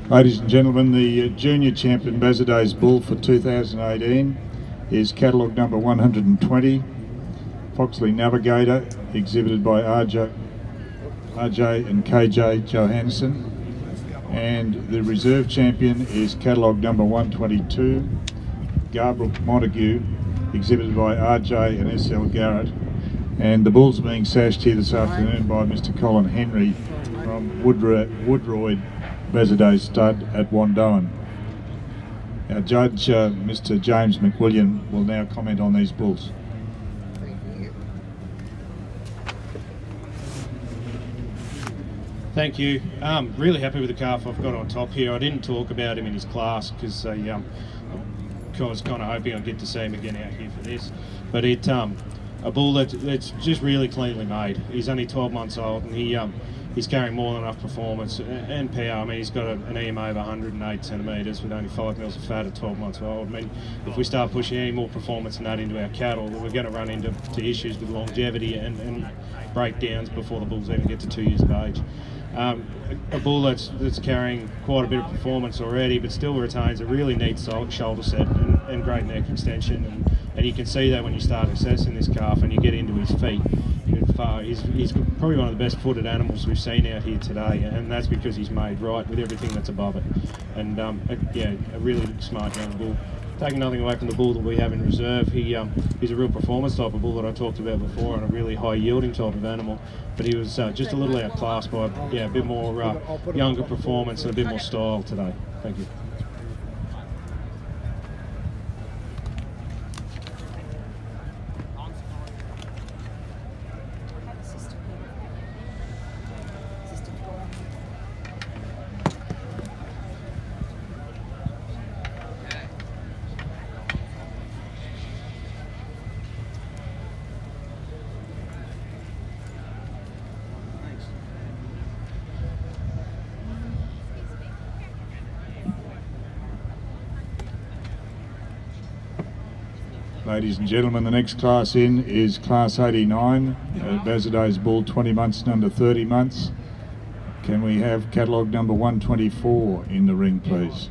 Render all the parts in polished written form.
Ladies and gentlemen, the junior champion Bazaday's Bull for 2018 is catalogue number 120, Foxley Navigator, exhibited by RJ and KJ Johansson. And the reserve champion is catalogue number 122, Gabriel Montague, exhibited by RJ and SL Garrett. And the bulls are being sashed here this afternoon by Mr. Colin Henry from Woodroyd Bazaday Stud at Wandoan. Our judge, Mr. James McWilliam, will now comment on these bulls. Thank you. Really happy with the calf I've got on top here. I didn't talk about him in his class because I was kind of hoping I'd get to see him again out here for this. But a bull that's just really cleanly made. He's only 12 months old and he's carrying more than enough performance and power. I mean, he's got an EMA of 108 centimetres with only 5 mils of fat at 12 months old. I mean, if we start pushing any more performance than that into our cattle, we're going to run into issues with longevity and breakdowns before the bulls even get to 2 years of age. A bull that's carrying quite a bit of performance already, but still retains a really neat shoulder set and great neck extension, and you can see that when you start assessing this calf and you get into his feet. He's probably one of the best footed animals we've seen out here today, and that's because he's made right with everything that's above it. And a really smart young bull. Taking nothing away from the bull that we have in reserve, he's a real performance type of bull that I talked about before, and a really high yielding type of animal. But he was just a little outclassed by a bit more younger performance and a bit more style today. Thank you. Ladies and gentlemen, the next class in is class 89, Bazaday's Bull, 20 months and under 30 months. Can we have catalogue number 124 in the ring, please?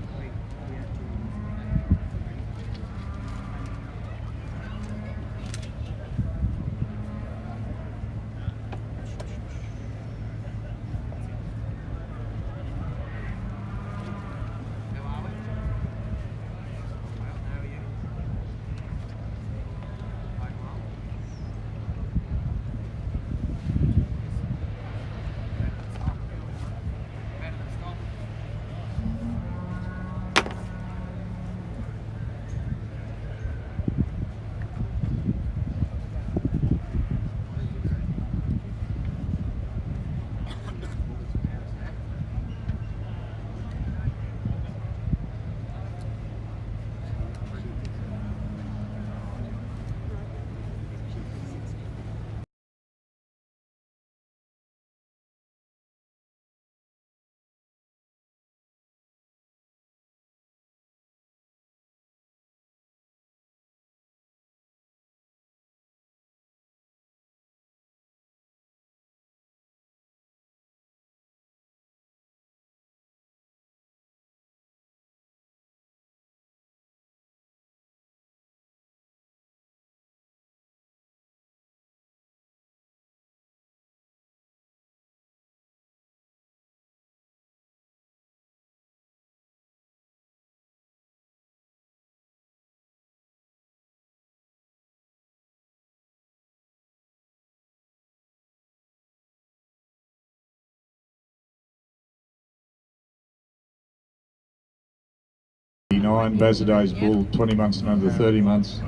Bazaday's Bull, 20 months and under 30 months,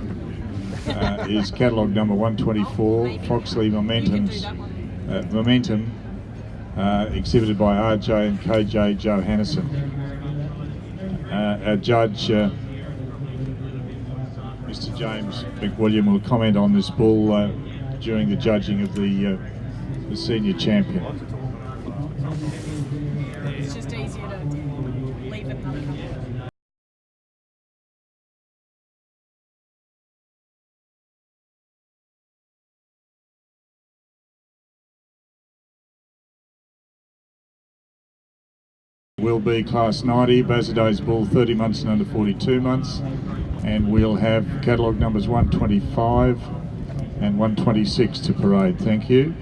is catalogue number 124, Foxley Momentum, exhibited by RJ and KJ Johansson. Our judge, Mr. James McWilliam, will comment on this bull during the judging of the senior champion. It's just easier to leave it. Will be Class 90, Bazaday's Bull, 30 months and under 42 months. And we'll have catalogue numbers 125 and 126 to parade. Thank you.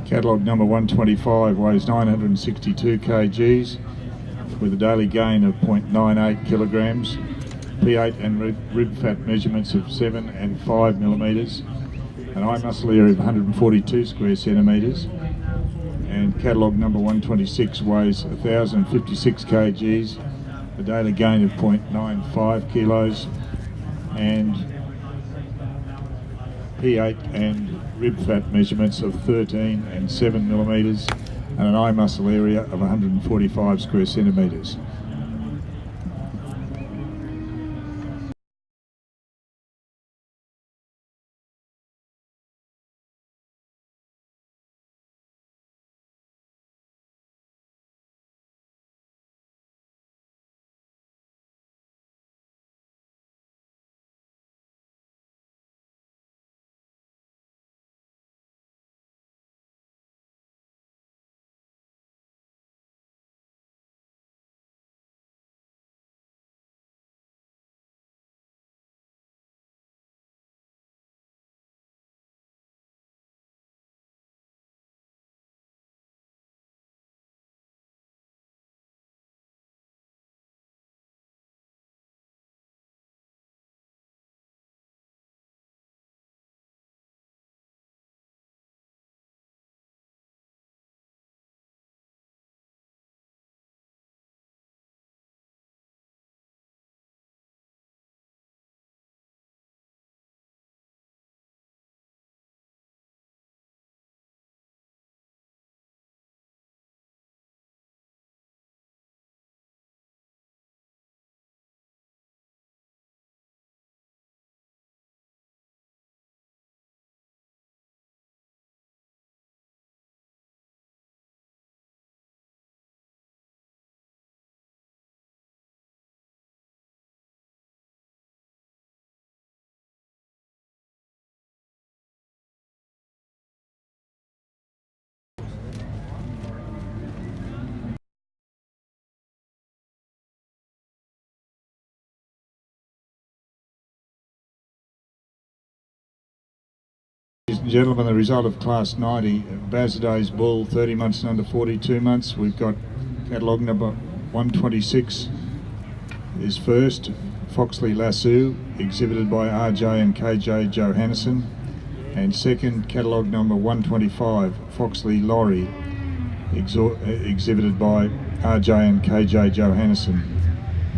Catalogue number 125 weighs 962 kgs with a daily gain of 0.98 kilograms, P8 and rib fat measurements of 7 and 5 millimetres, an eye muscle area of 142 square centimetres, and catalogue number 126 weighs 1,056 kgs, a daily gain of 0.95 kilos, and P8 and rib fat measurements of 13 and 7 millimetres, and an eye muscle area of 145 square centimetres. Ladies and gentlemen, the result of Class 90, Bazaday's Bull, 30 months and under 42 months. We've got catalogue number 126 is first, Foxley Lasso, exhibited by RJ and KJ Johannesson. And second, catalogue number 125, Foxley Lorry, exhibited by RJ and KJ Johannesson.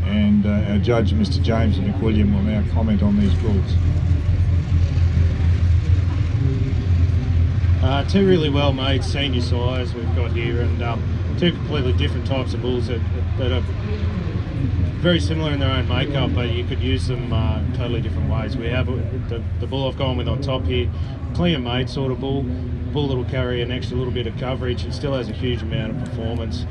And our judge, Mr. James McWilliam, will now comment on these bulls. Two really well made senior sires we've got here, and two completely different types of bulls that are very similar in their own makeup, but you could use them totally different ways. We have the bull I've gone with on top here, clean made sort of bull that'll carry an extra little bit of coverage. It still has a huge amount of performance.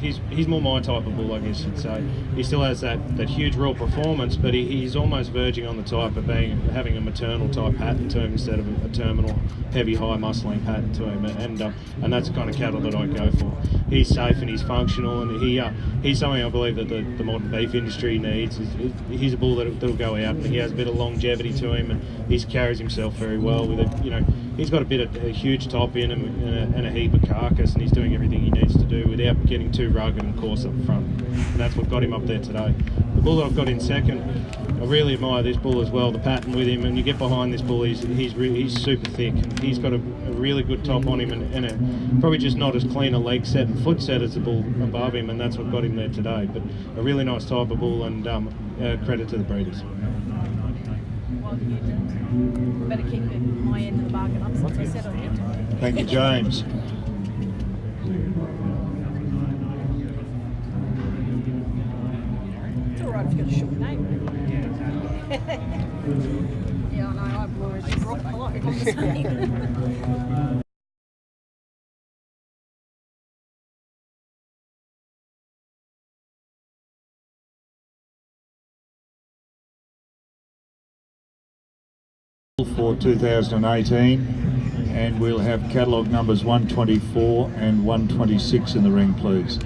He's more my type of bull, I guess you'd say. He still has that huge raw performance, but he's almost verging on the type of having a maternal type pattern to him instead of a terminal, heavy, high muscling pattern to him, and that's the kind of cattle that I go for. He's safe and he's functional, and he's something I believe that the modern beef industry needs. He's a bull that'll go out, and he has a bit of longevity to him, and he carries himself very well with it. You know, he's got a huge top in him and a heap of carcass, and he's doing everything he needs to do without getting too rugged and coarse up front, and that's what got him up there today. The bull that I've got in second, I really admire this bull as well, the pattern with him, and you get behind this bull, he's super thick. He's got a really good top on him, and probably just not as clean a leg set and foot set as the bull above him, and that's what got him there today. But a really nice type of bull, and credit to the breeders. Better keep my end of the bargain up since we settled it. Thank you, James. It's all right if you've got a short name. Yeah, I know, I've always dropped a lot of conversation. for 2018, and we'll have catalogue numbers 124 and 126 in the ring, please.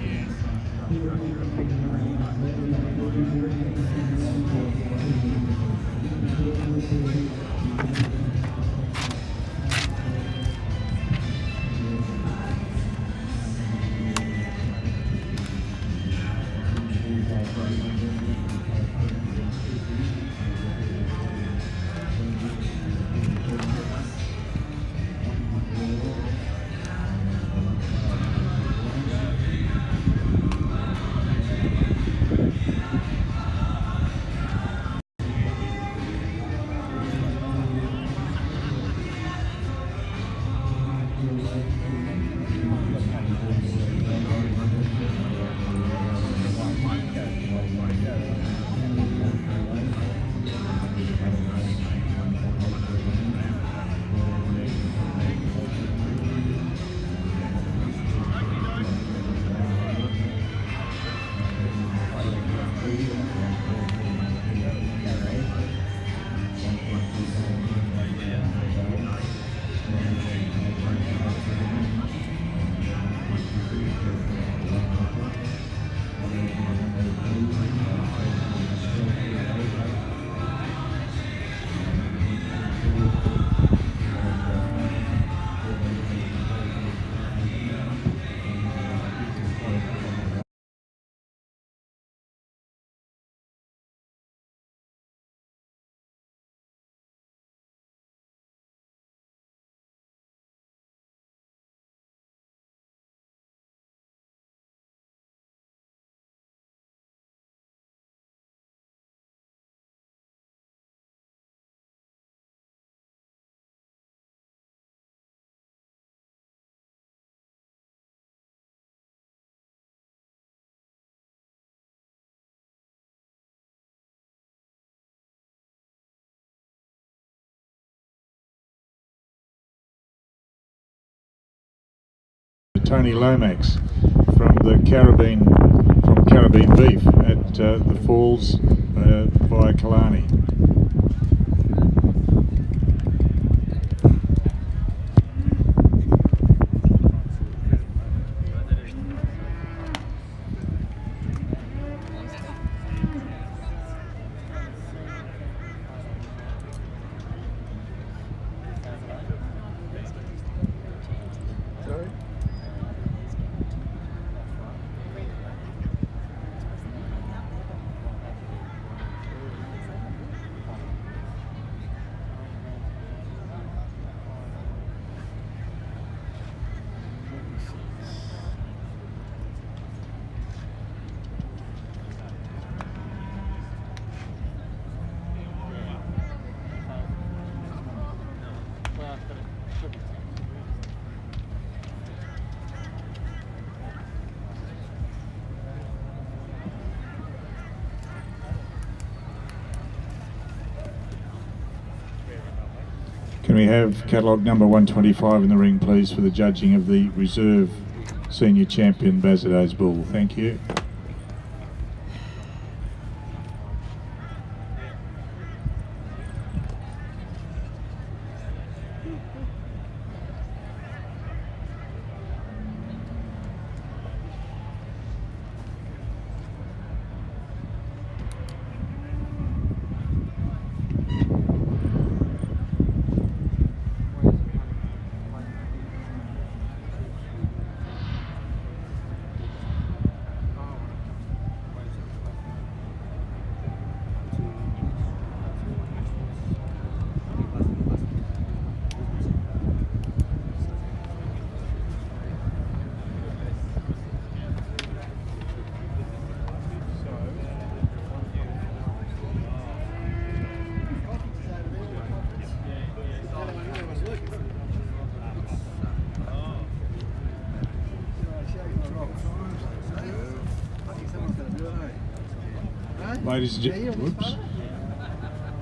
Tony Lomax from Carabine Beef at the Falls via Killarney. Can we have catalogue number 125 in the ring, please, for the judging of the reserve senior champion Bazaday's bull? Thank you.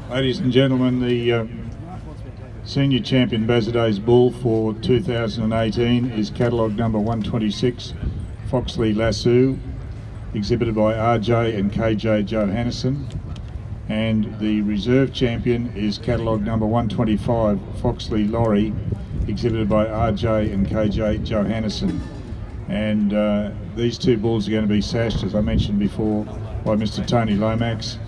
Ladies and gentlemen, the senior champion Bazaday's bull for 2018 is catalogue number 126, Foxley Lasso, exhibited by RJ and KJ Johannesson, And the reserve champion is catalogue number 125, Foxley Lorry, exhibited by RJ and KJ Johannesson. And these two bulls are going to be sashed, as I mentioned before, by Mr. Tony Lomax.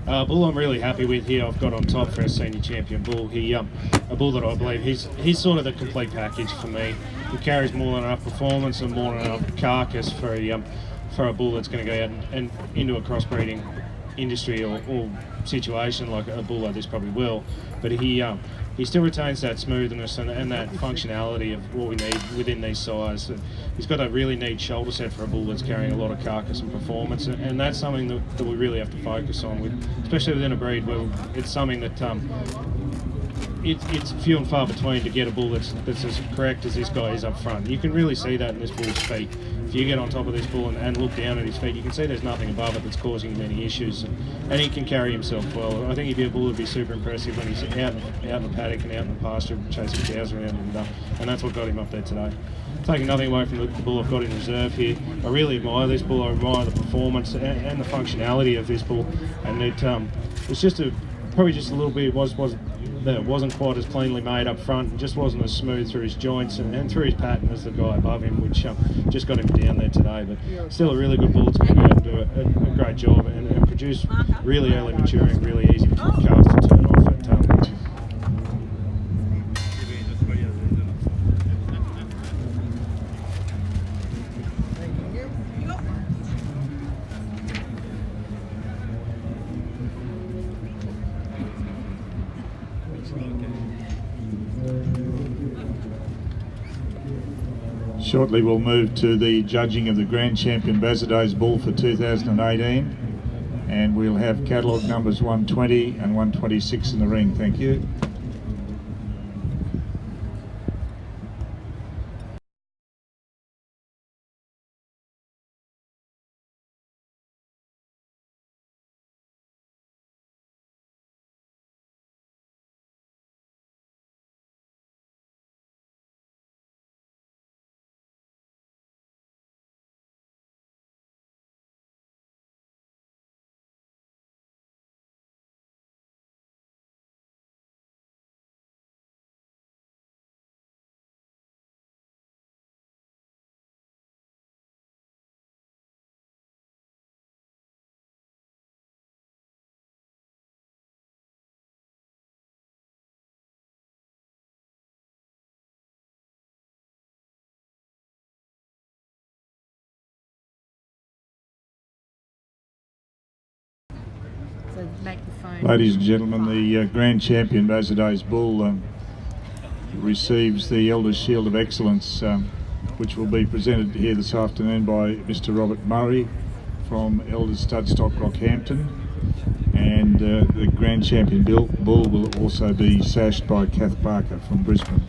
Bull I'm really happy with here. I've got on top for our senior champion bull. A bull that I believe he's sort of the complete package for me. He carries more than enough performance and more than enough carcass for a bull that's going to go out and into a crossbreeding industry or situation like a bull like this probably will. But he still retains that smoothness and that functionality of what we need within these size. He's got a really neat shoulder set for a bull that's carrying a lot of carcass and performance, and that's something that we really have to focus on, especially within a breed where it's something that it's few and far between to get a bull that's as correct as this guy is up front. You can really see that in this bull's feet. If you get on top of this bull and look down at his feet, you can see there's nothing above it that's causing him any issues, and he can carry himself well. I think he'd be a bull that'd be super impressive when he's out in the paddock and out in the pasture chasing cows around, and that's what got him up there today. Taking nothing away from the bull I've got in reserve here, I really admire this bull. I admire the performance and the functionality of this bull, and it's just probably just a little bit that it wasn't quite as cleanly made up front, and just wasn't as smooth through his joints and through his pattern as the guy above him, which just got him down there today. But still a really good bull. It's going to go out and do a great job and produce really early maturing, really easy calves to turn off at Shortly we'll move to the judging of the Grand Champion Bazaday's Bull for 2018, and we'll have catalogue numbers 120 and 126 in the ring. Thank you. So microphone. Ladies and gentlemen, the Grand Champion Bazaday's Bull receives the Elders Shield of Excellence, which will be presented here this afternoon by Mr. Robert Murray from Elders Studstock Rockhampton, and the Grand Champion Bull will also be sashed by Kath Barker from Brisbane.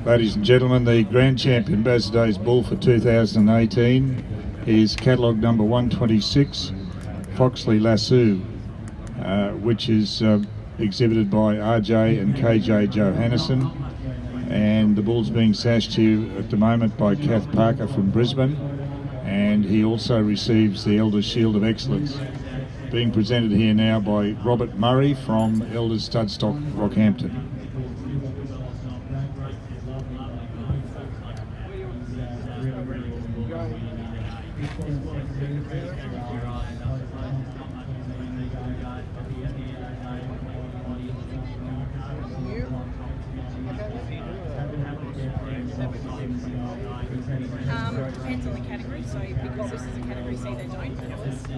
Ladies and gentlemen, the Grand Champion Bazaday's Bull for 2018 is catalogue number 126, Foxley Lasso, which is exhibited by RJ and KJ Johannesson, and the bull's being sashed here at the moment by Kath Parker from Brisbane, and he also receives the Elders Shield of Excellence, being presented here now by Robert Murray from Elders Studstock, Rockhampton. Depends on the category, so because this is a category C, they don't. But if it's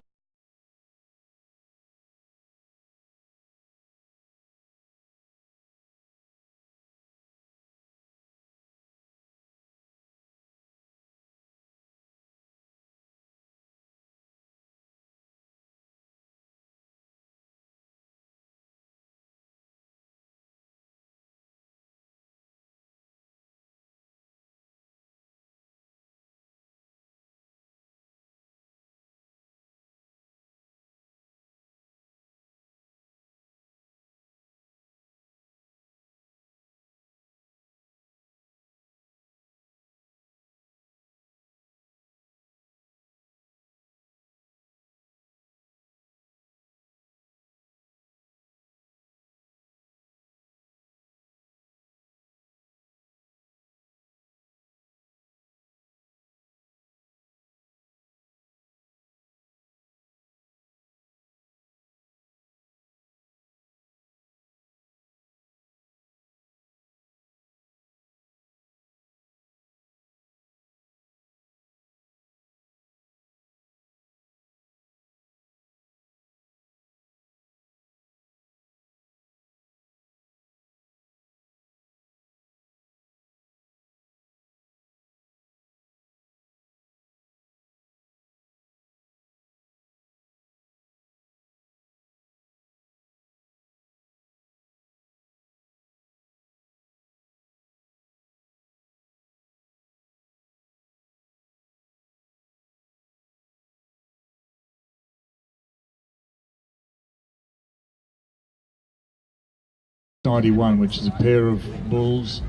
'91, which is a pair of bulls,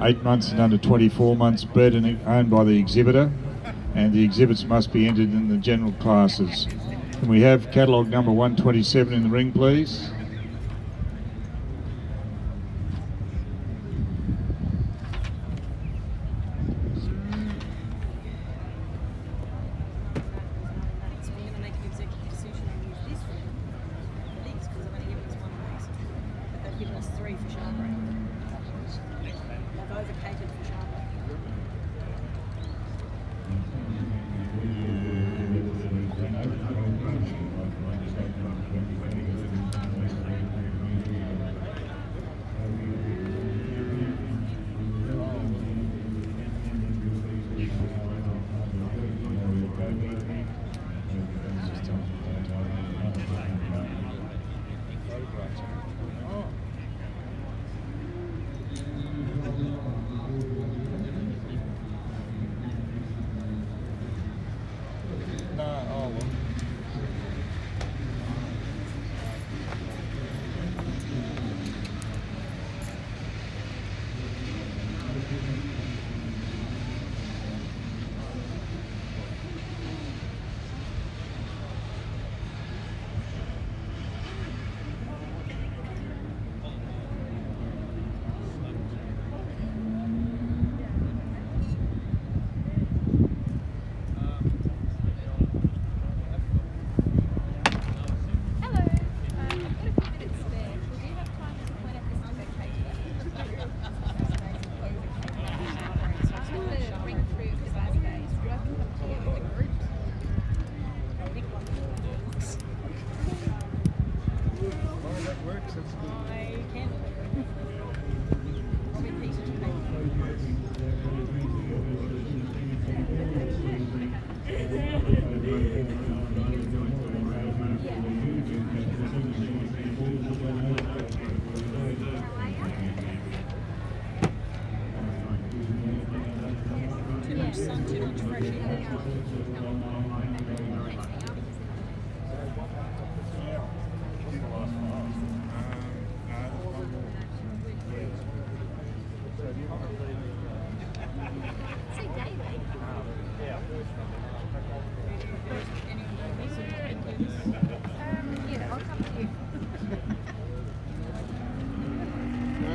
8 months and under 24 months, bred and owned by the exhibitor, and the exhibits must be entered in the general classes. Can we have catalogue number 127 in the ring, please? so we're going to make an executive decision and use this one for these because they've only given us one of these, but they've given us 3 for Charbray. They've overcated for Charbray.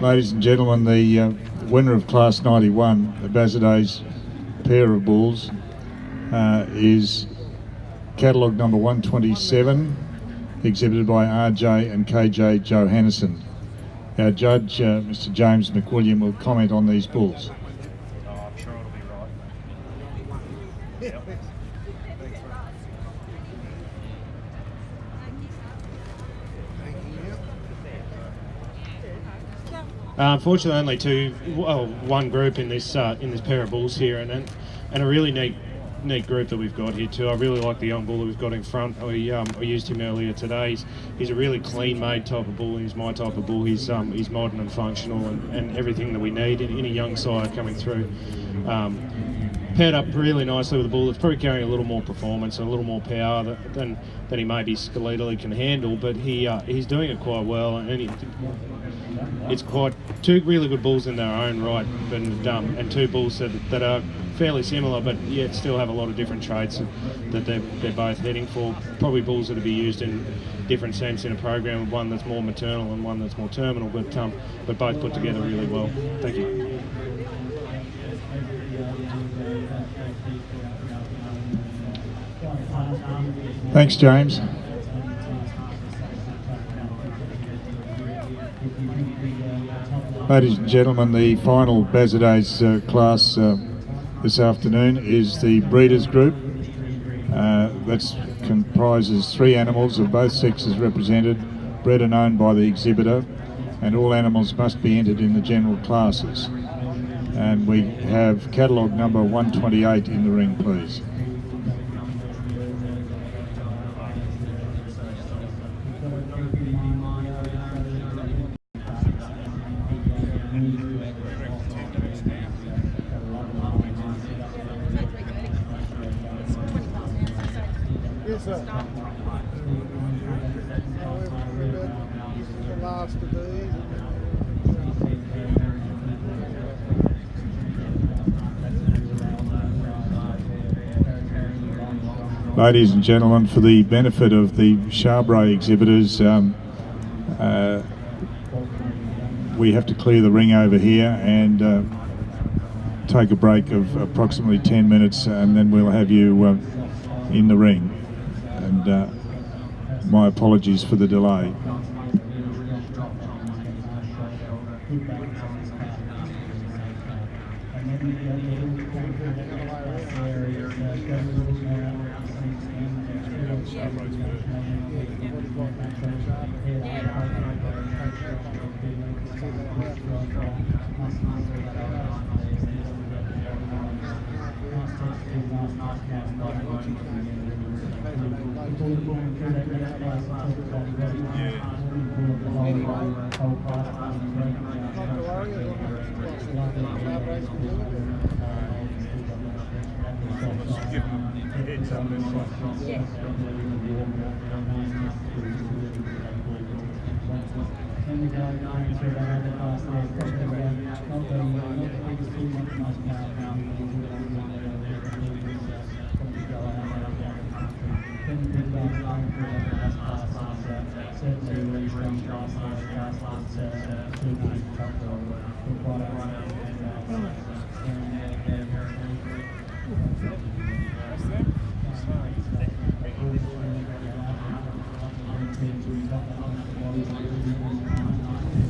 Ladies and gentlemen, the winner of Class 91, the Bazaday's pair of bulls, is catalogue number 127, exhibited by RJ and KJ Johannesson. Our judge, Mr. James McWilliam, will comment on these bulls. I'm sure it'll be right. Unfortunately, only one group in this pair of bulls here, and a really neat group that we've got here too. I really like the young bull that we've got in front. I used him earlier today. He's a really clean made type of bull. He's my type of bull. He's modern and functional and everything that we need in a young sire coming through. Paired up really nicely with a bull that's probably carrying a little more performance and a little more power than he maybe skeletally can handle, but he's doing it quite well, and it's quite two really good bulls in their own right, and two bulls that are fairly similar, but yet still have a lot of different traits that they're both heading for. Probably bulls that will be used in different sense in a program, one that's more maternal and one that's more terminal, but both put together really well. Thank you. Thanks, James. Ladies and gentlemen, the final Bazaday's class this afternoon is the breeders group. That comprises 3 animals of both sexes represented, bred and owned by the exhibitor, and all animals must be entered in the general classes. And we have catalogue number 128 in the ring, please. Yes, sir. The last of these. Ladies and gentlemen, for the benefit of the Charbray exhibitors, we have to clear the ring over here and take a break of approximately 10 minutes, and then we'll have you in the ring. And my apologies for the delay.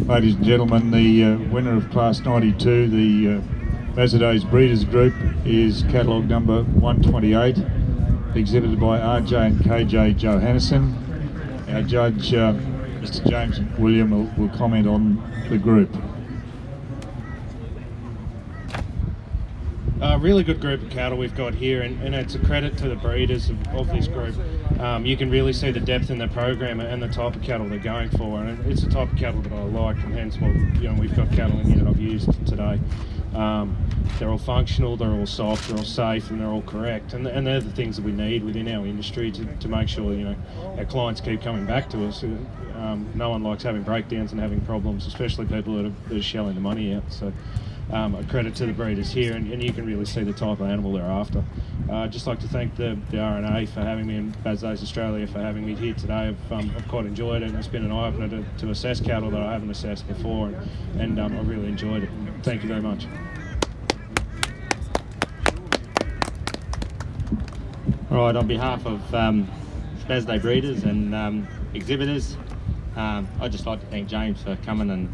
Ladies and gentlemen, the winner of Class 92, the Bazaday's Breeders Group, is catalogue number 128, exhibited by RJ and KJ Johannesson. Our judge, Mr. James McWilliam, will comment on the group. Really good group of cattle we've got here, and it's a credit to the breeders of this group. You can really see the depth in the program and the type of cattle they're going for, and it's the type of cattle that I like, and hence why we've got cattle in here that I've used today. They're all functional, they're all soft, they're all safe, and they're all correct, and they're the things that we need within our industry to make sure our clients keep coming back to us. No one likes having breakdowns and having problems, especially people that are shelling the money out. So a credit to the breeders here, and you can really see the type of animal they're after. I'd just like to thank the RNA for having me and Bazos Australia for having me here today. I've quite enjoyed it, and it's been an eye-opener to assess cattle that I haven't assessed before, and I've really enjoyed it. Thank you very much. All right, on behalf of Spasday breeders and exhibitors, I'd just like to thank James for coming and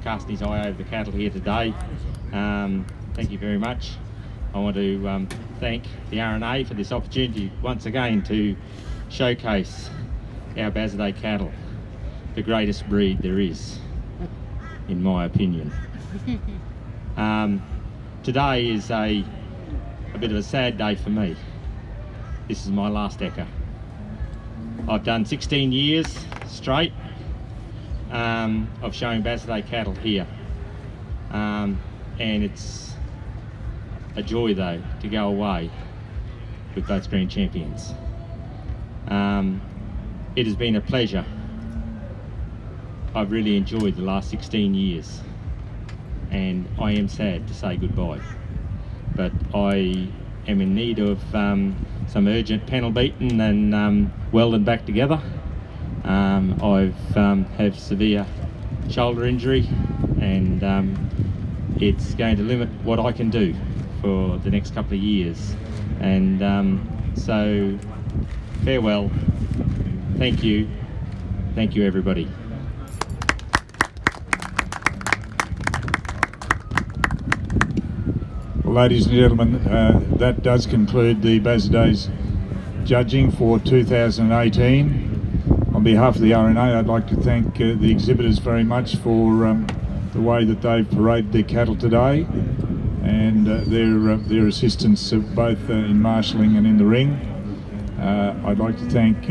casting his eye over the cattle here today. Thank you very much. I want to thank the RNA for this opportunity once again to showcase our Bazday cattle, the greatest breed there is, in my opinion. Today is a bit of a sad day for me. This is my last Ekka. I've done 16 years straight of showing Bazday cattle here, and it's a joy though to go away with both Grand Champions. It has been a pleasure. I've really enjoyed the last 16 years, and I am sad to say goodbye, but I am in need of some urgent panel beaten and welded back together. I've have severe shoulder injury, and it's going to limit what I can do for the next couple of years. And so farewell. Thank you everybody. Well, ladies and gentlemen, that does conclude the Bazaday's judging for 2018. On behalf of the RNA, I'd like to thank the exhibitors very much for the way that they've paraded their cattle today, and their assistance both in marshalling and in the ring. I'd like to thank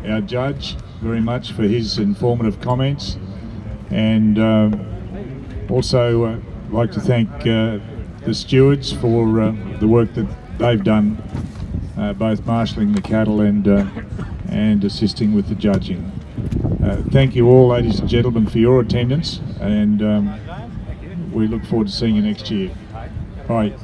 our judge very much for his informative comments, and also like to thank the stewards for the work that they've done, both marshalling the cattle and assisting with the judging. Thank you all, ladies and gentlemen, for your attendance, and we look forward to seeing you next year. Bye.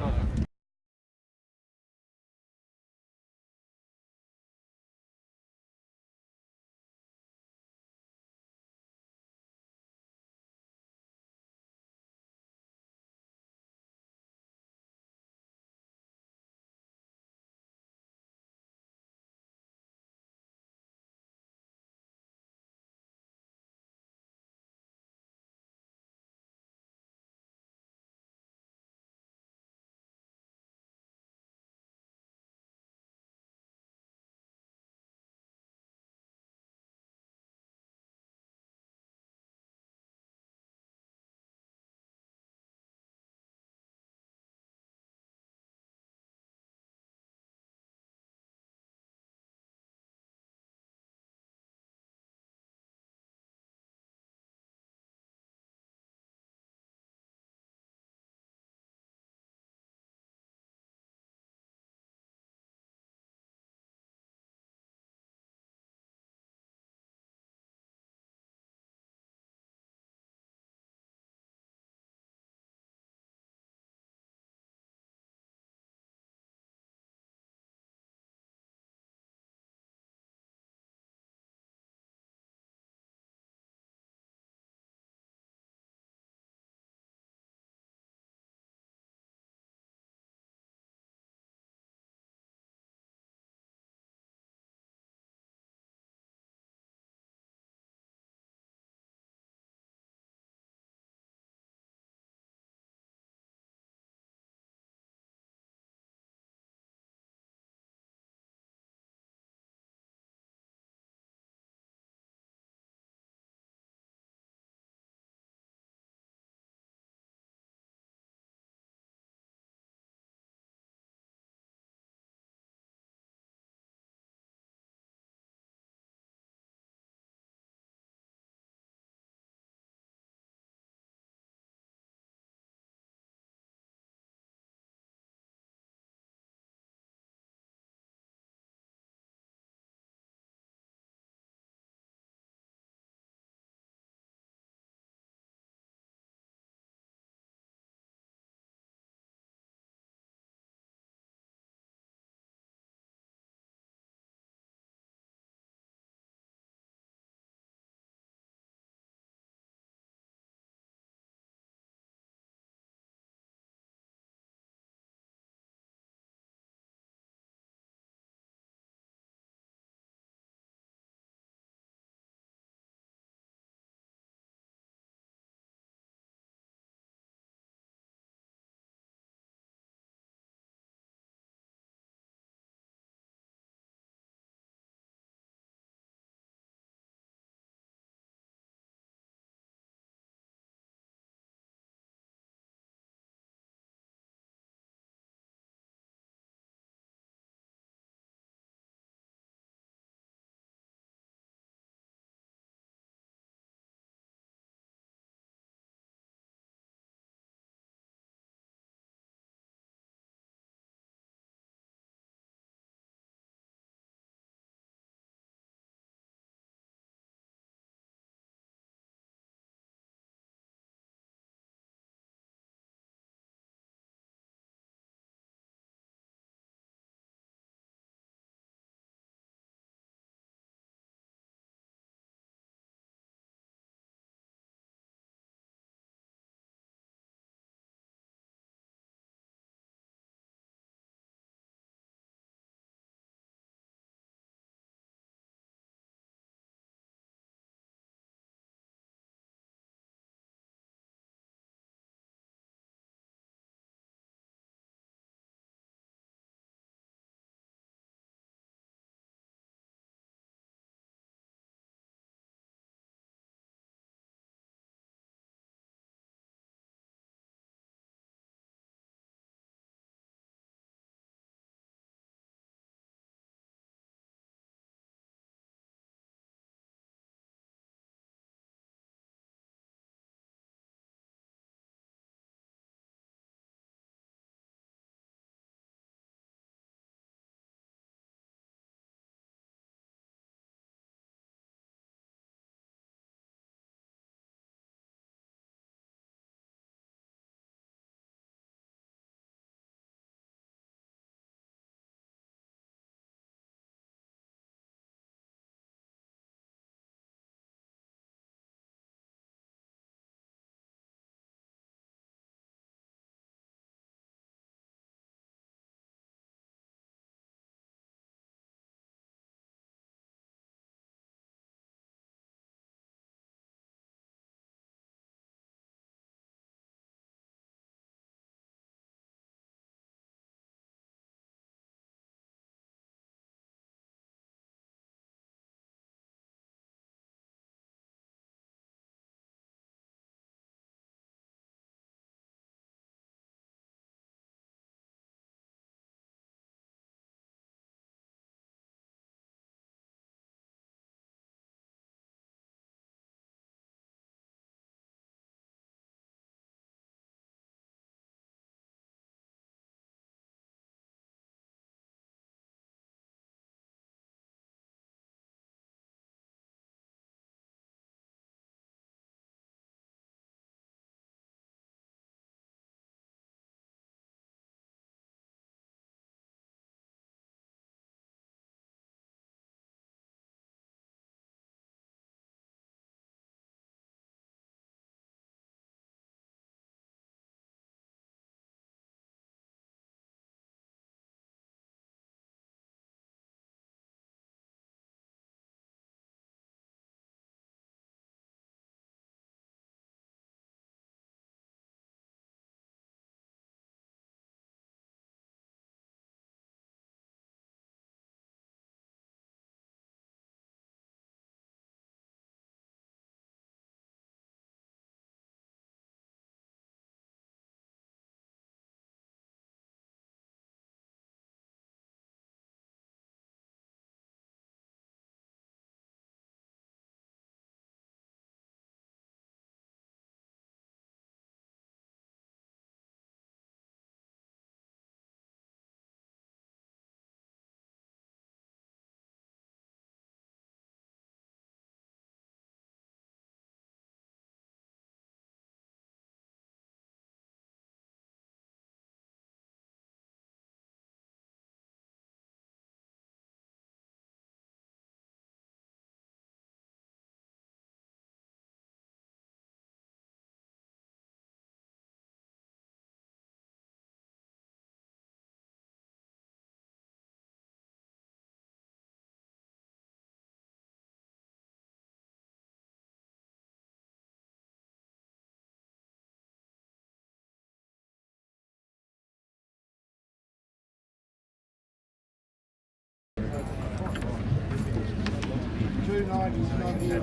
290's not here.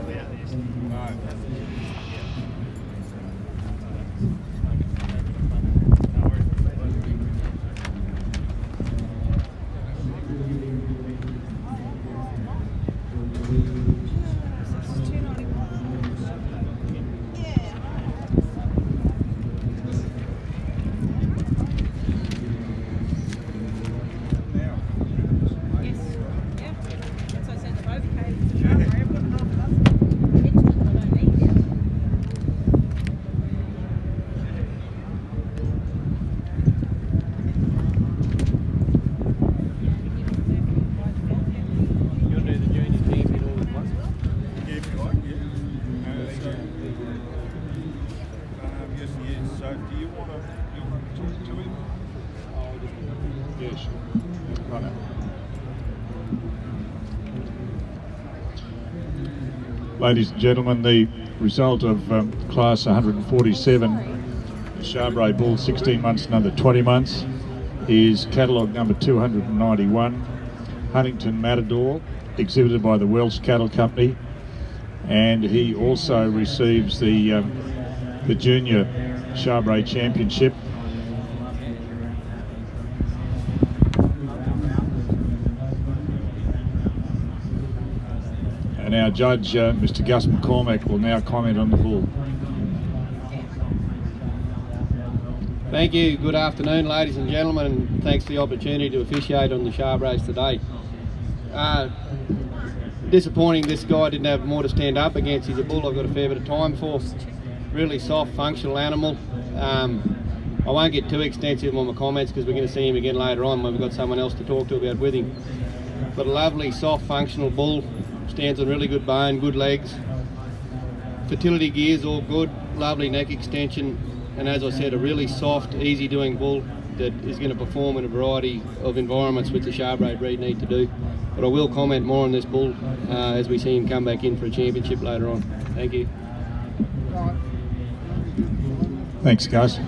Ladies and gentlemen, the result of class 147, the Charbray Bull, 16 months and under 20 months, is catalogue number 291, Huntington Matador, exhibited by the Welsh Cattle Company, and he also receives the Junior Charbray Championship. And our judge, Mr. Gus McCormack, will now comment on the bull. Thank you. Good afternoon, ladies and gentlemen, and thanks for the opportunity to officiate on the Charbrays today. Disappointing this guy didn't have more to stand up against. He's a bull I've got a fair bit of time for. Really soft, functional animal. I won't get too extensive on my comments because we're going to see him again later on when we've got someone else to talk to about with him. But a lovely, soft, functional bull. Stands on really good bone, good legs. Fertility gears all good, lovely neck extension, and as I said, a really soft, easy doing bull that is going to perform in a variety of environments which the Charbray breed need to do. But I will comment more on this bull as we see him come back in for a championship later on. Thank you. Thanks, Gus.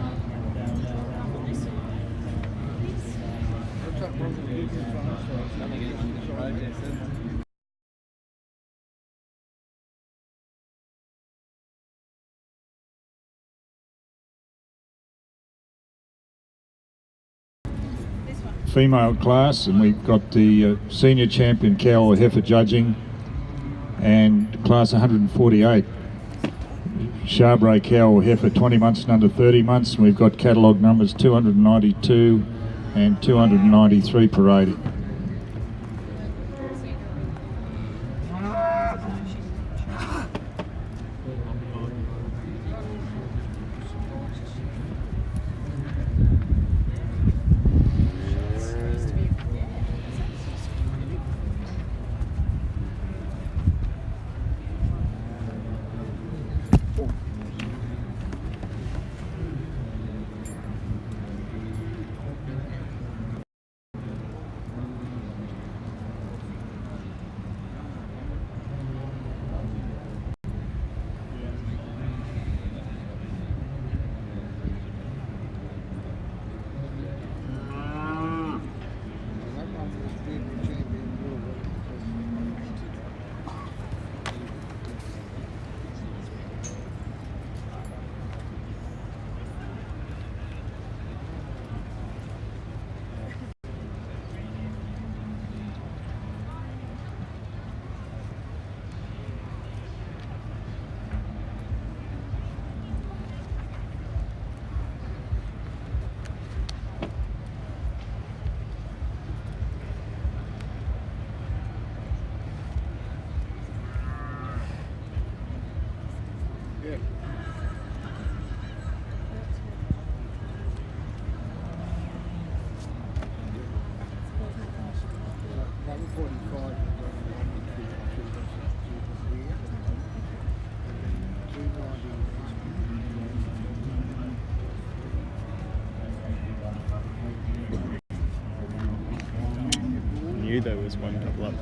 Female class, and we've got the senior champion cow or heifer judging, and class 148 Charbray cow or heifer 20 months and under 30 months, and we've got catalogue numbers 292 and 293 parading. There was one double up.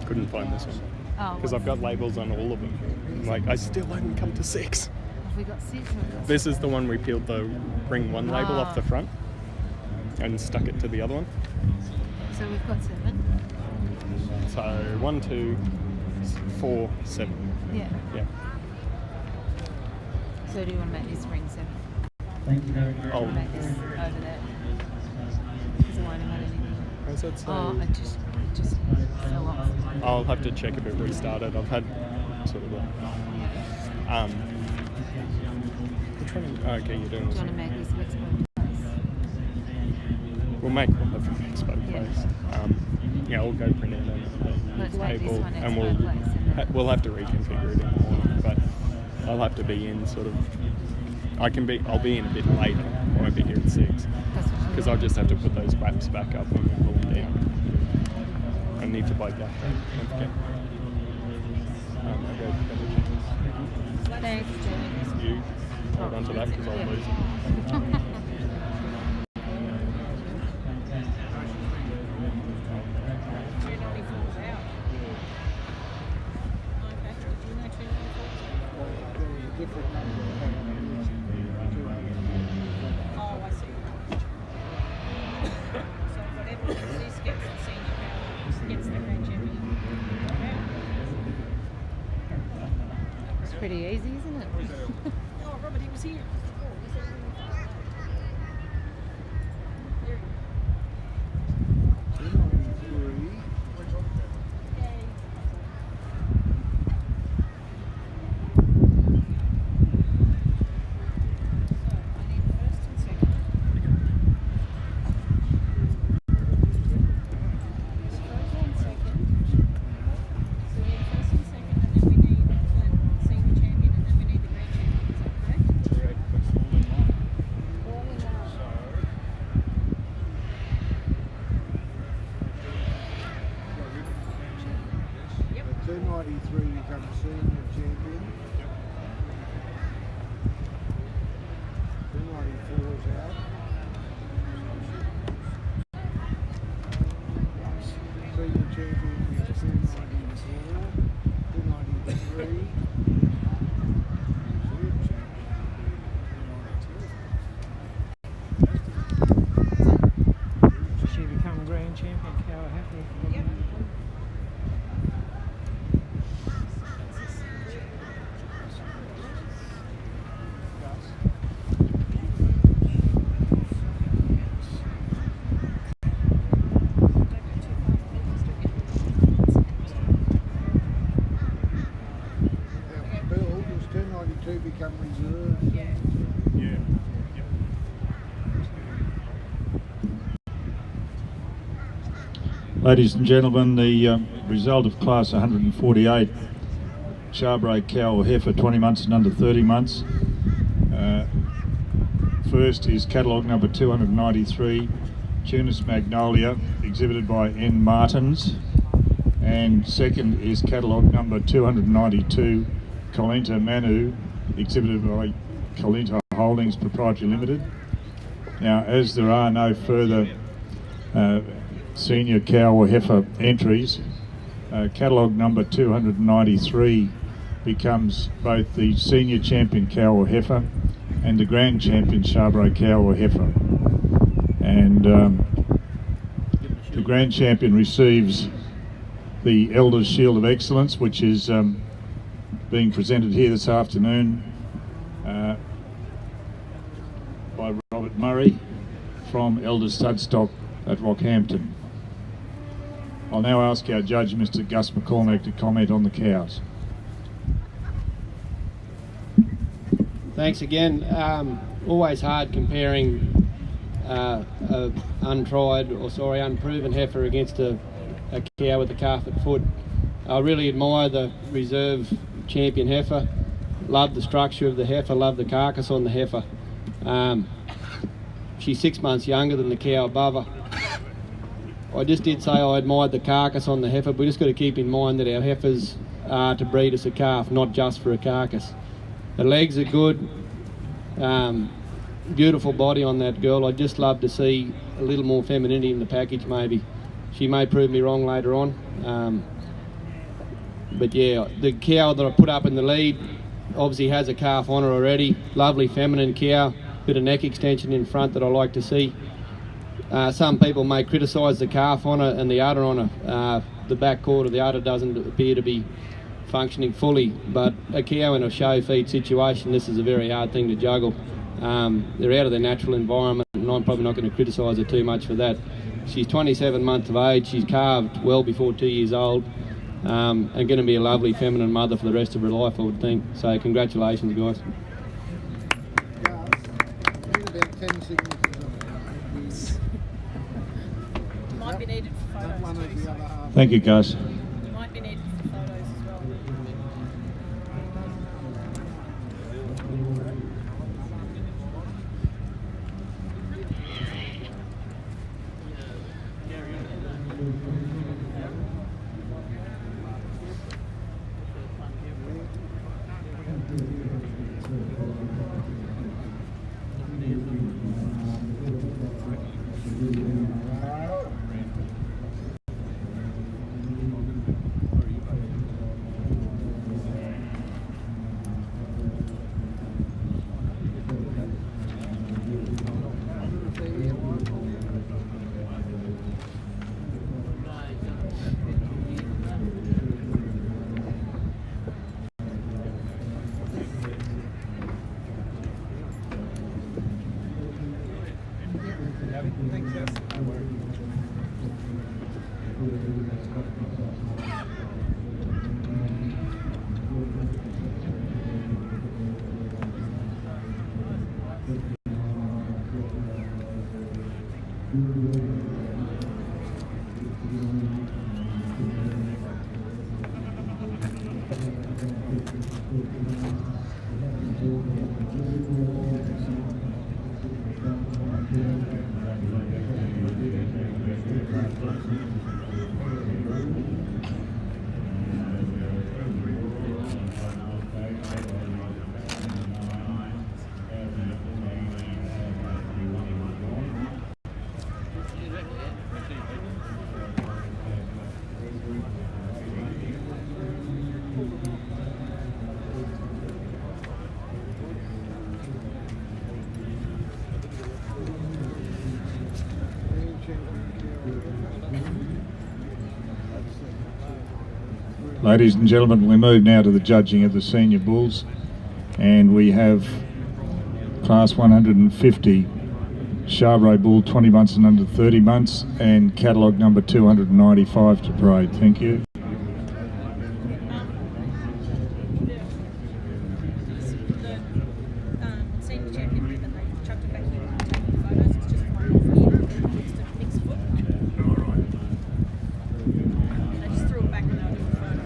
Couldn't find this one. Oh, because I've got labels on all of them. Like, I still haven't come to 6. Have we got 6? This is the one we peeled the ring 1 label off the front and stuck it to the other one. So we've got 7. So 1, 2, 4-7. Yeah. Yeah. So do you want to make this ring 7? Oh, Make this over there. Because I won't have had anything. as I'd say, Oh, it just fell off. I'll have to check if it restarted. I've had sort of a which one? Okay, you're doing Do you want to make this expo place? We'll make one of an expo Yeah. place. Yeah, we'll go print it Let's and make this table, one and expo place. And then we'll have to reconfigure it in the morning. But I'll have to be in sort of. I'll be in a bit later. I won't be here at 6 that's what because I'll just have to put those wraps back up when we pull them down. I need to buy black. Don't forget. I'll go double check. Thanks, Jenny. You hold on to that because I'll lose it. Different number. Oh, I see. So whatever this gets the senior power, gets the grand champion. It's pretty easy, isn't it? Oh, Robert, he was here. Becomes senior champion. 294 is out. Senior champion is 294. 293. She become grand champion, Cow Happy. Yep. Bill, does 292 become reserve? Yeah. Yeah. Ladies and gentlemen, the result of class 148, Charbray cow or heifer 20 months and under 30 months. First is catalogue number 293, Tunis Magnolia, exhibited by N. Martins. And second is catalogue number 292, Colenta Manu, exhibited by Colenta Holdings Proprietary Limited. Now, as there are no further senior cow or heifer entries, catalogue number 293 becomes both the senior champion cow or heifer and the grand champion Charbray cow or heifer. And the grand champion receives the Elders Shield of Excellence, which is being presented here this afternoon by Robert Murray from Elders Studstock at Rockhampton. I'll now ask our judge, Mr. Gus McCormack, to comment on the cows. Thanks again. Always hard comparing unproven heifer against a cow with a calf at foot. I really admire the reserve champion heifer. Love the structure of the heifer, love the carcass on the heifer. She's 6 months younger than the cow above her. I just did say I admired the carcass on the heifer, but we just got to keep in mind that our heifers are to breed us a calf, not just for a carcass. The legs are good, beautiful body on that girl. I'd just love to see a little more femininity in the package maybe. She may prove me wrong later on. But yeah, the cow that I put up in the lead obviously has a calf on her already. Lovely feminine cow, bit of neck extension in front that I like to see. Some people may criticise the calf on her and the udder on her. the back quarter, the udder doesn't appear to be functioning fully. But a cow in a show feed situation, this is a very hard thing to juggle. They're out of their natural environment, and I'm probably not going to criticise her too much for that. She's 27 months of age, she's calved well before 2 years old, and going to be a lovely feminine mother for the rest of her life, I would think. So congratulations, guys. Need about 10 signatures. Might be needed for That one photos is too. the other half. Thank you, Gus. Might be needed for photos as well. Ladies and gentlemen, we move now to the judging of the senior bulls, and we have class 150 Charbray bull, 20 months and under 30 months, and catalogue number 295 to parade. Thank you. The senior champion ribbon, they chucked it back here and taking photos. It's just one off here. It's just a mixed foot. They just threw it back when they were doing photos.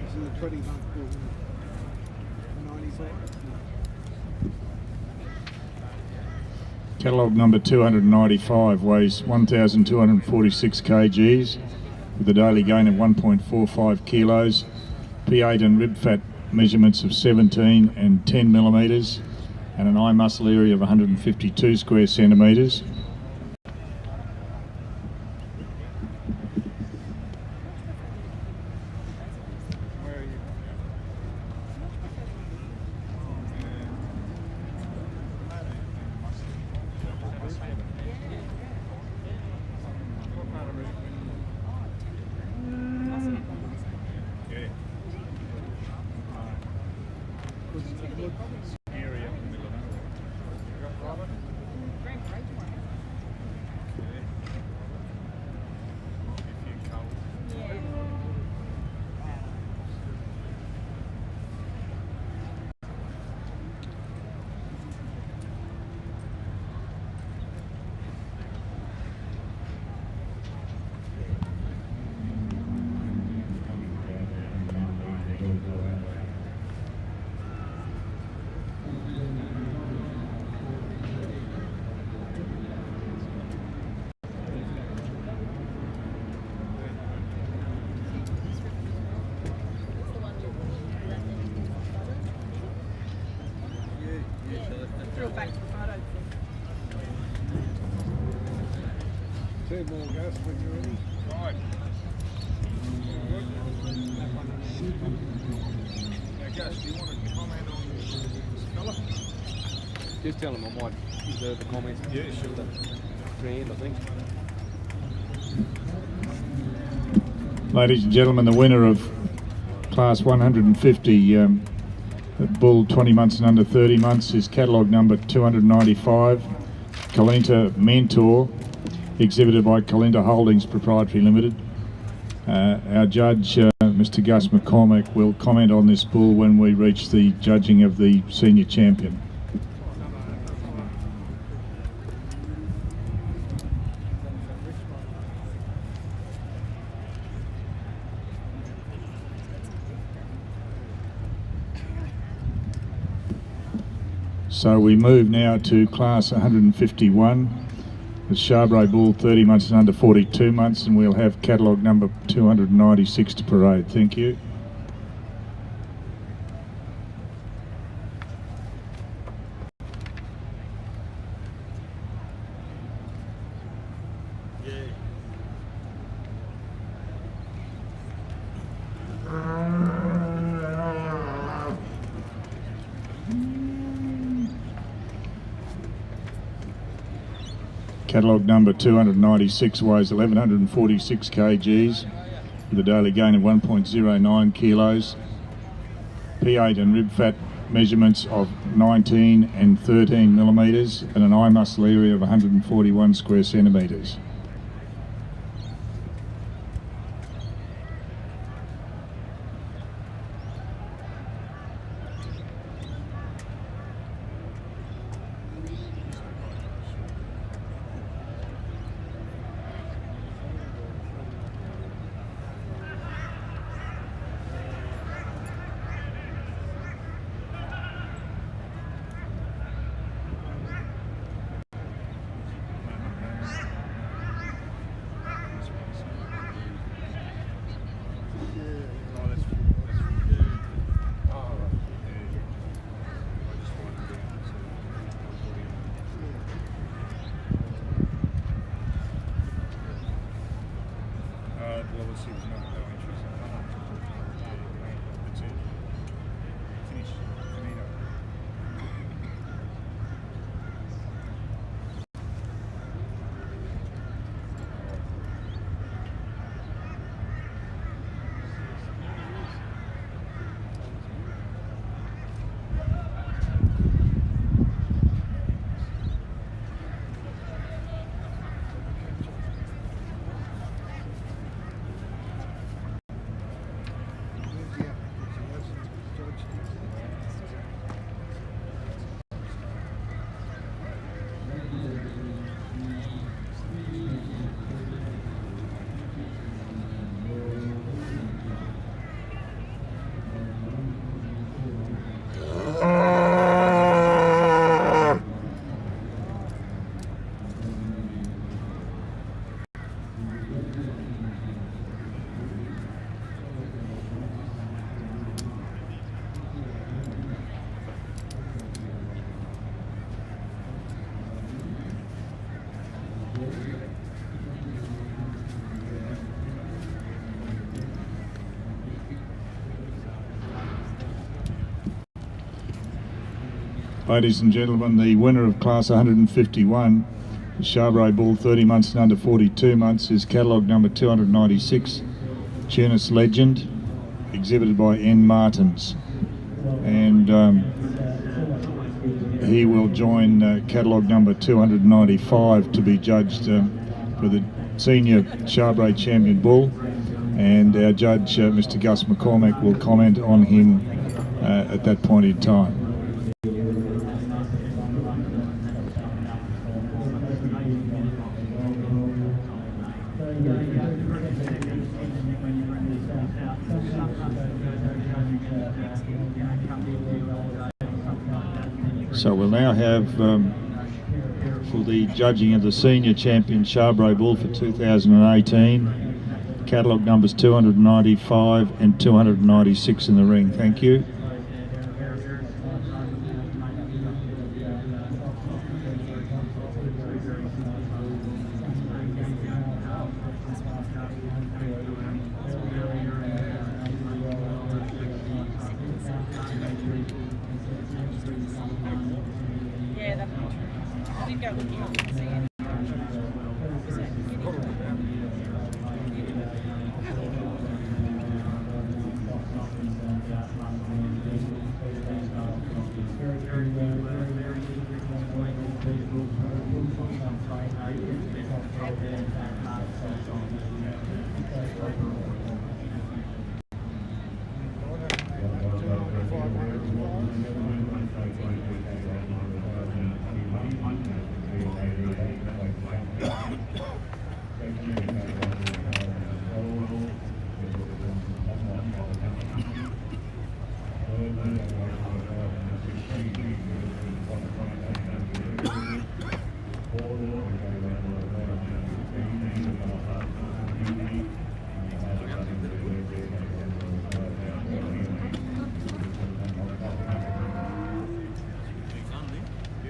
This is a 20-month bull. 95. Catalogue number 295 weighs 1,246 kgs with a daily gain of 1.45 kilos, P8 and rib fat measurements of 17 and 10 millimetres, and an eye muscle area of 152 square centimetres. Play ball, Gus, when you're ready. Right. Now, Gus, do you want to comment on this fella? Just tell him I might reserve the comments. Yeah, sure. The grand, I think. Ladies and gentlemen, the winner of Class 150 Bull 20 months and under 30 months is catalogue number 295, Kalinta Mentor, exhibited by Kalinta Holdings Proprietary Limited. Our judge, Mr. Gus McCormack, will comment on this bull when we reach the judging of the senior champion. So we move now to Class 151, the Charbray Bull 30 months and under 42 months, and we'll have catalogue number 296 to parade. Thank you. Catalogue number 296 weighs 1,146 kgs with a daily gain of 1.09 kilos. P8 and rib fat measurements of 19 and 13 millimetres and an eye muscle area of 141 square centimetres. Ladies and gentlemen, the winner of Class 151, the Charbray Bull 30 months and under 42 months, is catalogue number 296, Tunis Legend, exhibited by N. Martins. And he will join catalogue number 295 to be judged for the senior Charbray champion bull. And our judge, Mr. Gus McCormack, will comment on him at that point in time. So we'll now have, for the judging of the senior champion Charbray Bull for 2018, catalogue numbers 295 and 296 in the ring. Thank you. without looking up, you can see it. Is that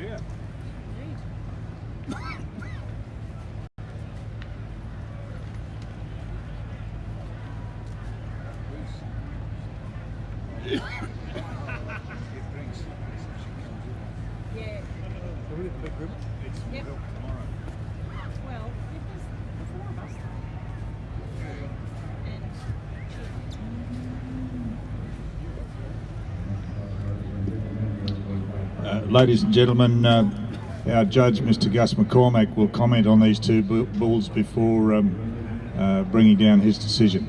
Yeah. Yep. Well, it was the four of us. Ladies and gentlemen, our judge, Mr. Gus McCormack, will comment on these two bulls before bringing down his decision.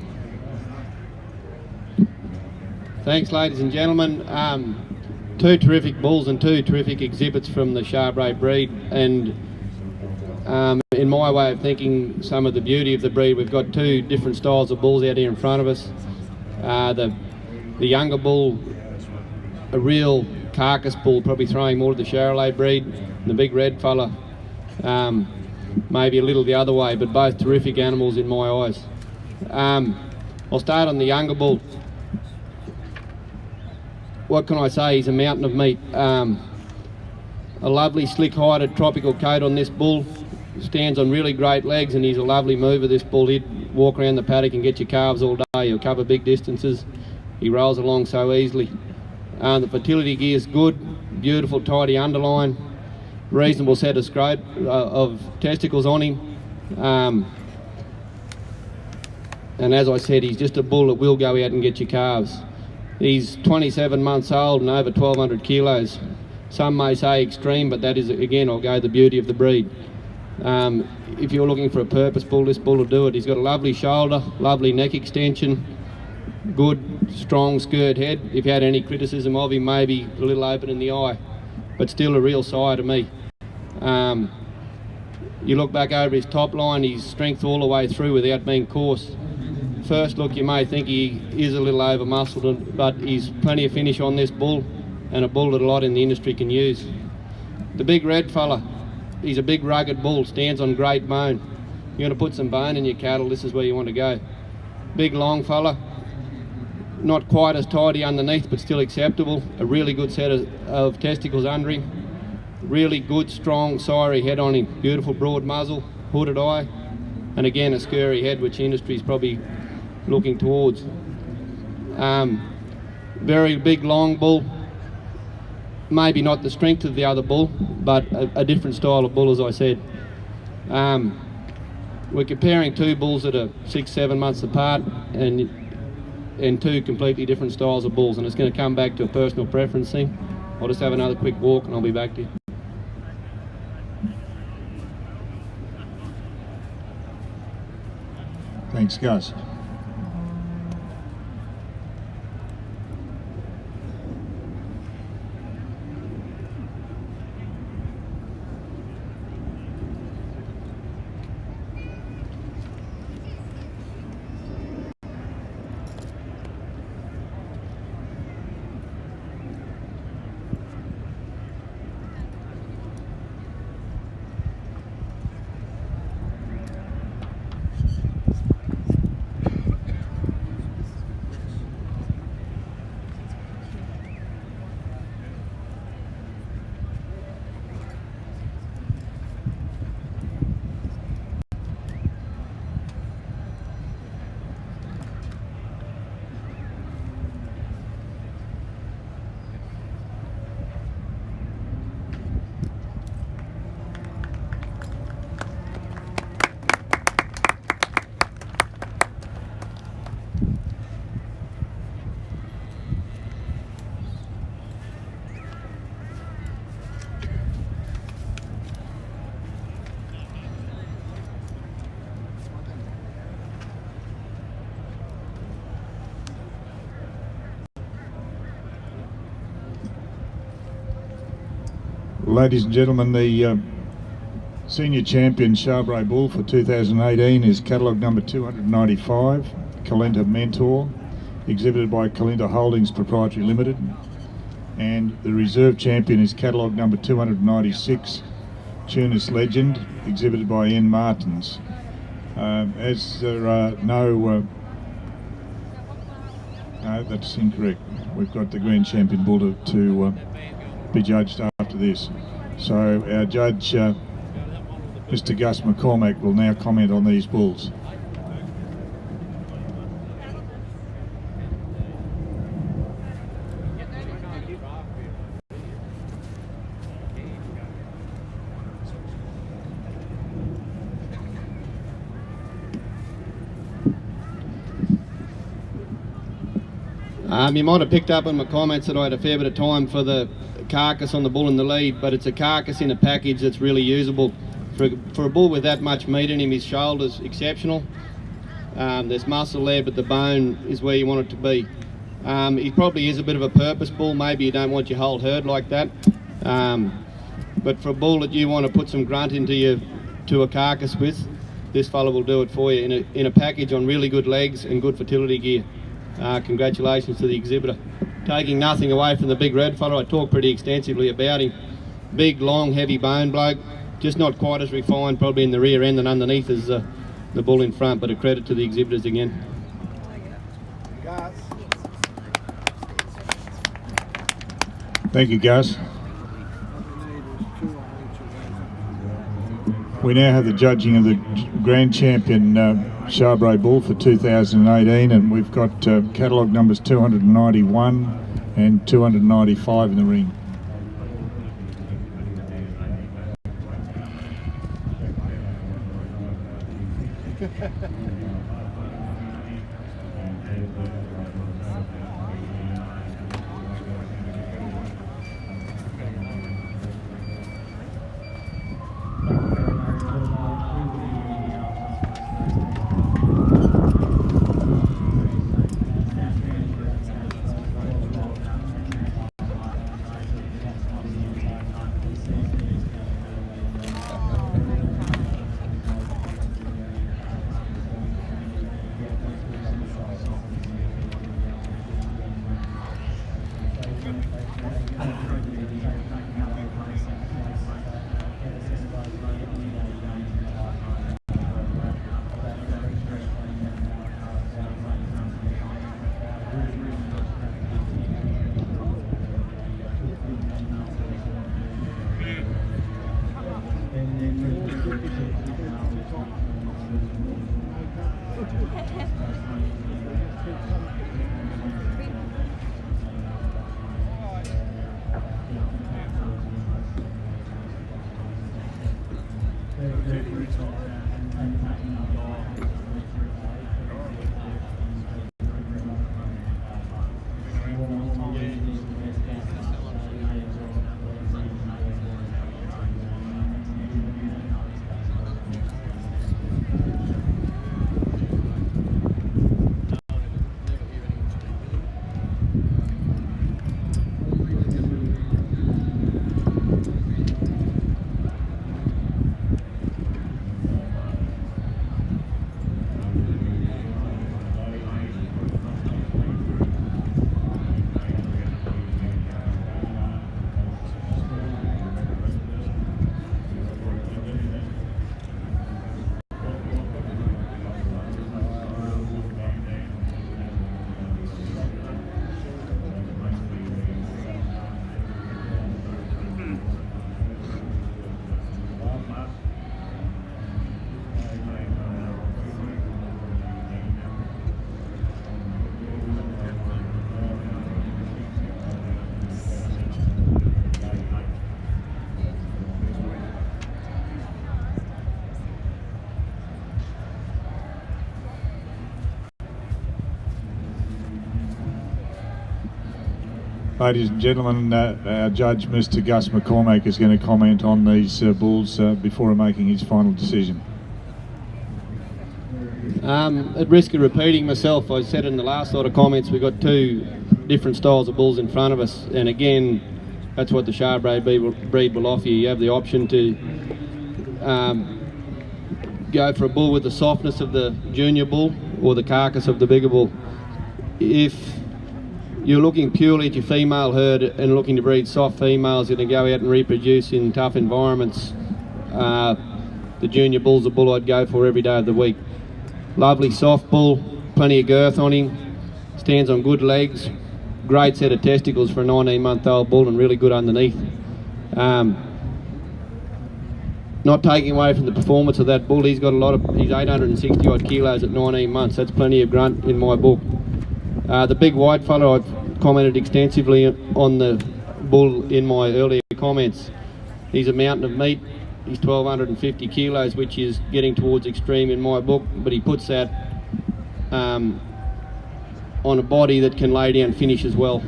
Thanks, ladies and gentlemen. Two terrific bulls and two terrific exhibits from the Charbray breed, and in my way of thinking, some of the beauty of the breed, we've got two different styles of bulls out here in front of us. The younger bull, a real carcass bull, probably throwing more to the Charbray breed. The big red fella, maybe a little the other way, but both terrific animals in my eyes. I'll start on the younger bull. What can I say? He's a mountain of meat. A lovely slick-hided tropical coat on this bull. Stands on really great legs, and he's a lovely mover, this bull. He'd walk around the paddock and get your calves all day. He'll cover big distances. He rolls along so easily. The fertility gear's good, beautiful tidy underline, reasonable set of testicles on him. And as I said, he's just a bull that will go out and get your calves. He's 27 months old and over 1,200 kilos. Some may say extreme, but that is, again, I'll go the beauty of the breed. If you're looking for a purpose bull, this bull will do it. He's got a lovely shoulder, lovely neck extension, good, strong skirt head. If you had any criticism of him, maybe a little open in the eye, but still a real sire to me. You look back over his top line, his strength all the way through without being coarse. First look, you may think he is a little over muscled, but he's plenty of finish on this bull, and a bull that a lot in the industry can use. The big red fella, he's a big rugged bull, stands on great bone. You want to put some bone in your cattle, this is where you want to go. Big long fella, not quite as tidy underneath, but still acceptable. A really good set of testicles under him. Really good, strong, siry head on him. Beautiful broad muzzle, hooded eye, and again a scurry head, which the industry is probably looking towards. Very big, long bull. Maybe not the strength of the other bull, but a different style of bull, as I said. We're comparing two bulls that are 6-7 months apart, and two completely different styles of bulls, and it's going to come back to a personal preference thing. I'll just have another quick walk and I'll be back to you. Thanks, Gus. Ladies and gentlemen, the senior champion Charbray Bull for 2018 is catalogue number 295, Calenta Mentor, exhibited by Calenta Holdings Proprietary Limited. And the reserve champion is catalogue number 296, Tunis Legend, exhibited by N. Martins. As there are no, that's incorrect. We've got the grand champion bull to be judged after this. So our judge, Mr. Gus McCormack, will now comment on these bulls. You might have picked up on my comments that I had a fair bit of time for the carcass on the bull in the lead, but it's a carcass in a package that's really usable. For a bull with that much meat in him, his shoulder's exceptional. There's muscle there, but the bone is where you want it to be. He probably is a bit of a purpose bull. Maybe you don't want your whole herd like that. But for a bull that you want to put some grunt to a carcass with, this fella will do it for you in a package on really good legs and good fertility gear. Congratulations to the exhibitor. Taking nothing away from the big red fella, I talked pretty extensively about him. Big, long, heavy bone bloke, just not quite as refined probably in the rear end and underneath as the bull in front, but a credit to the exhibitors again. Thank you, Gus. We now have the judging of the grand champion Charbray Bull for 2018, and we've got catalogue numbers 291 and 295 in the ring. Ladies and gentlemen, our judge, Mr. Gus McCormack, is going to comment on these bulls before making his final decision. At risk of repeating myself, I said in the last lot of comments we've got two different styles of bulls in front of us, and again That's what the Charbray breed will offer you. You have the option to go for a bull with the softness of the junior bull or the carcass of the bigger bull. If you're looking purely at your female herd and looking to breed soft females that can go out and reproduce in tough environments, the junior bull's a bull I'd go for every day of the week. Lovely soft bull, plenty of girth on him, stands on good legs, great set of testicles for a 19-month-old bull and really good underneath. Not taking away from the performance of that bull, he's 860 odd kilos at 19 months. That's plenty of grunt in my book. The big white fella, I've commented extensively on the bull in my earlier comments. He's a mountain of meat. He's 1,250 kilos, which is getting towards extreme in my book, but he puts that on a body that can lay down finish as well.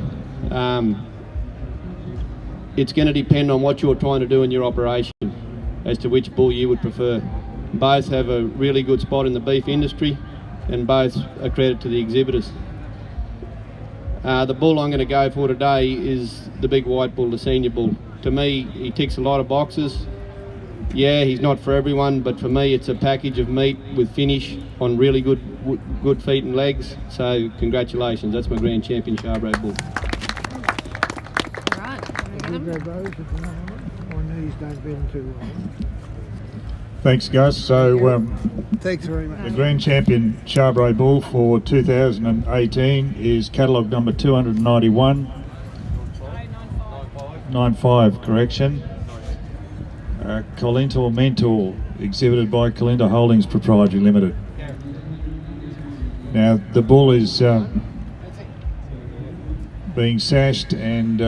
It's going to depend on what you're trying to do in your operation as to which bull you would prefer. Both have a really good spot in the beef industry and both are credit to the exhibitors. The bull I'm going to go for today is the big white bull, the senior bull. To me, he ticks a lot of boxes. Yeah, he's not for everyone, but for me it's a package of meat with finish on really good feet and legs. So congratulations, that's my grand champion Charbray bull. All right, We'll go those if you want. My knees don't bend too well. Thanks, Gus. So Thanks very much. the grand champion Charbray bull for 2018 is catalogue number 291. 95, correction. Colintor Mentor, exhibited by Colintor Holdings Proprietary Limited. Now the bull is being sashed and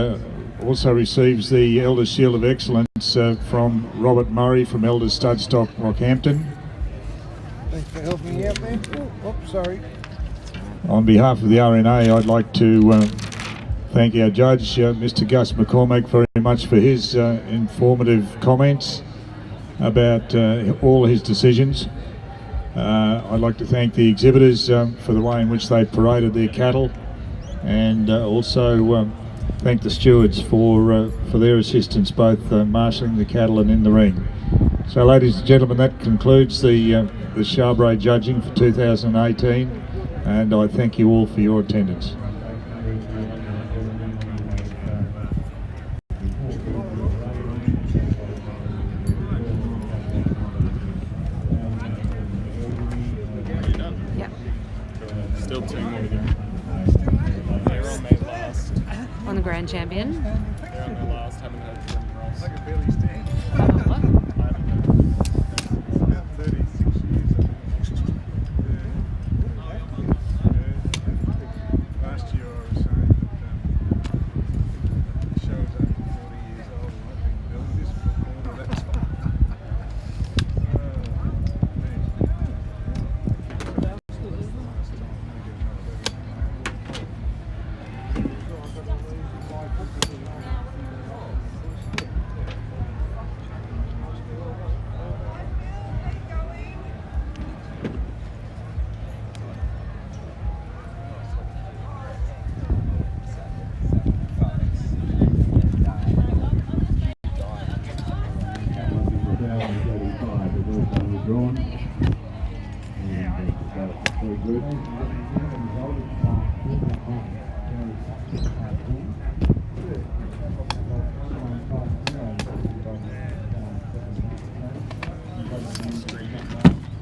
also receives the Elders Shield of Excellence from Robert Murray from Elders Studstock, Rockhampton. Thanks for helping me out, man. Oh, sorry. On behalf of the RNA, I'd like to thank our judge, Mr. Gus McCormack, very much for his informative comments about all his decisions. I'd like to thank the exhibitors for the way in which they paraded their cattle, and also thank the stewards for their assistance, both marshalling the cattle and in the ring. So, ladies and gentlemen, that concludes the Charbray judging for 2018, and I thank you all for your attendance. Still 2 more to go. They're on their last. on the grand champion. They're on their last. Haven't heard from Ross. I can barely stand. What? I haven't heard. About 36 years. Last year I was saying that the show's only 40 years old and I've been doing this for more than that time.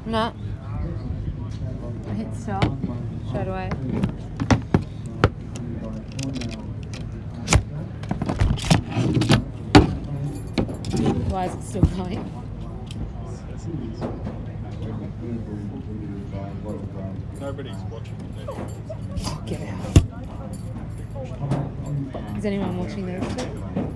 No. I hit stop straight away. Why is it still going? Nobody's watching it. Oh, get out. Is anyone watching those two?